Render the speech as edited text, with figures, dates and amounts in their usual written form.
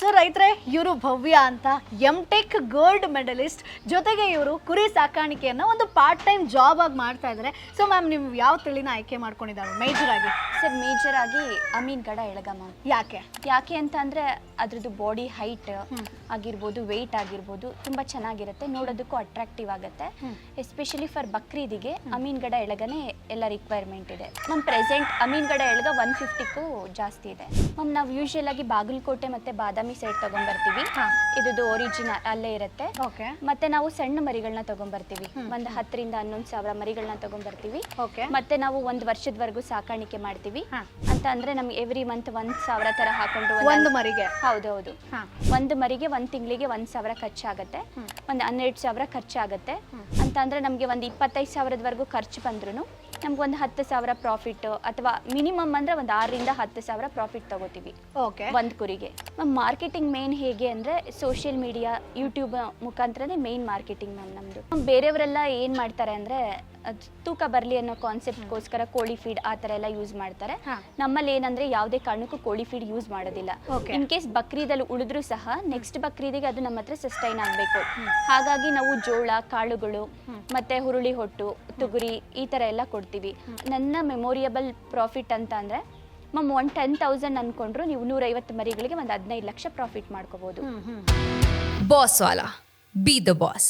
So ರೈತರೇ, ಇವರು ಭವ್ಯ ಅಂತ ಎಂ.ಟೆಕ್ ಗೋಲ್ಡ್ ಮೆಡಲಿಸ್ಟ್, ಜೊತೆಗೆ ಇವರು ಕುರಿ ಸಾಕಾಣಿಕೆಯನ್ನ ಒಂದು ಪಾರ್ಟ್ ಟೈಮ್ ಜಾಬ್ ಆಗಿ ಮಾಡ್ತಾ ಇದ್ದಾರೆ. ಸೊ ಮ್ಯಾಮ್, ನೀವು ಯಾವ ತಳಿನ ಆಯ್ಕೆ ಮಾಡ್ಕೊಂಡಿದ್ದಾರೆ ಮೇಜರ್ ಆಗಿ? ಸರ್, ಮೇಜರ್ ಆಗಿ ಅಮೀನ್ಗಡ ಎಳಗ ಮ್ಯಾಮ್. ಯಾಕೆ ಅಂತ ಅಂದ್ರೆ ಅದ್ರದ್ದು ಬಾಡಿ ಹೈಟ್ ಆಗಿರ್ಬೋದು, ವೆಯ್ಟ್ ಆಗಿರ್ಬೋದು ತುಂಬಾ ಚೆನ್ನಾಗಿರುತ್ತೆ, ನೋಡೋದಕ್ಕೂ ಅಟ್ರಾಕ್ಟಿವ್ ಆಗುತ್ತೆ. ಎಸ್ಪೆಷಲಿ ಫಾರ್ ಬಕ್ರೀದಿಗೆ ಅಮೀನ್ಗಡ ಎಳಗನೇ ಎಲ್ಲ ರಿಕ್ವೈರ್ಮೆಂಟ್ ಇದೆ ಮ್ಯಾಮ್. ಪ್ರೆಸೆಂಟ್ ಅಮೀನ್ಗಡ ಎಳಗ 150ಕ್ಕೂ ಜಾಸ್ತಿ ಇದೆ ಮ್ಯಾಮ್. ನಾವು ಯೂಶುವಲ್ ಆಗಿ ಬಾಗಲಕೋಟೆ ಮತ್ತೆ ಬಾದಾಮಿ ಸೈಡ್ ತಗೊಂಡ್ಬರ್ತೀವಿ, ಇದು ಒರಿಜಿನಲ್ ಅಲ್ಲೇ ಇರುತ್ತೆ. ಮತ್ತೆ ನಾವು ಸಣ್ಣ ಮರಿಗಳನ್ನ ತಗೊಂಡ್ಬರ್ತೀವಿ, ಒಂದು 10 ರಿಂದ 11 ಸಾವಿರ ಮರಿಗಳನ್ನ ತಗೊಂಡ್ಬರ್ತೀವಿ. ಮತ್ತೆ ನಾವು 1 ವರ್ಷದವರೆಗೂ ಸಾಕಾಣಿಕೆ ಮಾಡ್ತೀವಿ ಅಂತ ಅಂದ್ರೆ ನಮ್ಗೆ ಎವ್ರಿ ಮಂತ್ 1,000 ತರ ಹಾಕೊಂಡು ಒಂದು ಮರಿಗೆ. ಹೌದೌದು, ಒಂದು ಮರಿಗೆ 1 ತಿಂಗಳಿಗೆ 1,000 ಖರ್ಚಾಗತ್ತೆ, ಒಂದು 12,000 ಖರ್ಚಾಗತ್ತೆ ಅಂತ ಅಂದ್ರೆ ನಮ್ಗೆ ಒಂದು 25,000ದವರೆಗೂ ಖರ್ಚು ಬಂದ್ರು ನಮ್ಗೆ ಒಂದು 10,000 ಪ್ರಾಫಿಟ್, ಅಥವಾ ಮಿನಿಮಮ್ ಅಂದ್ರೆ ಒಂದು 6 ರಿಂದ 10,000 ಪ್ರಾಫಿಟ್ ತಗೋತೀವಿ ಒಂದು ಕುರಿಗೆ. ಮಾರ್ಕೆಟಿಂಗ್ ಮೇನ್ ಹೇಗೆ ಅಂದ್ರೆ ಸೋಷಿಯಲ್ ಮೀಡಿಯಾ, ಯೂಟ್ಯೂಬ್ ಮುಖಾಂತರನೇ ಮೇನ್ ಮಾರ್ಕೆಟಿಂಗ್ ಮ್ಯಾಮ್ ನಮ್ದು. ಬೇರೆಯವರೆಲ್ಲ ಏನ್ ಮಾಡ್ತಾರೆ ಅಂದ್ರೆ ತೂಕ ಬರ್ಲಿ ಅನ್ನೋ ಕಾನ್ಸೆಪ್ಟ್ಗೋಸ್ಕರ ಕೋಳಿ ಫೀಡ್ ಆ ತರ ಎಲ್ಲ ಯೂಸ್ ಮಾಡ್ತಾರೆ. ನಮ್ಮಲ್ಲಿ ಏನಂದ್ರೆ ಯಾವುದೇ ಕಾರಣಕ್ಕೂ ಕೋಳಿ ಫೀಡ್ ಯೂಸ್ ಮಾಡೋದಿಲ್ಲ. ಇನ್ ಕೇಸ್ ಬಕ್ರೀದಲ್ಲಿ ಉಳಿದ್ರು ಸಹ ನೆಕ್ಸ್ಟ್ ಬಕ್ರೀದಿಗೆ ಅದು ನಮ್ಮ ಹತ್ರ ಸಸ್ಟೈನ್ ಆಗ್ಬೇಕು. ಹಾಗಾಗಿ ನಾವು ಜೋಳ, ಕಾಳುಗಳು ಮತ್ತೆ ಹುರುಳಿ ಹೊಟ್ಟು, ತುಗುರಿ ಈ ತರ ಎಲ್ಲ ಕೊಡ್ತೀವಿ. ನನ್ನ ಮೆಮೊರಿಯಬಲ್ ಪ್ರಾಫಿಟ್ ಅಂತ ಅಂದ್ರೆ ಮ್ಯಾಮ್ 10,000 ಅನ್ಕೊಂಡ್ರು ನೀವು 150 ಮರಿಗಳಿಗೆ ಒಂದು 15 ಲಕ್ಷ ಪ್ರಾಫಿಟ್ ಮಾಡ್ಕೋಬಹುದು. Boss Vala, B the boss.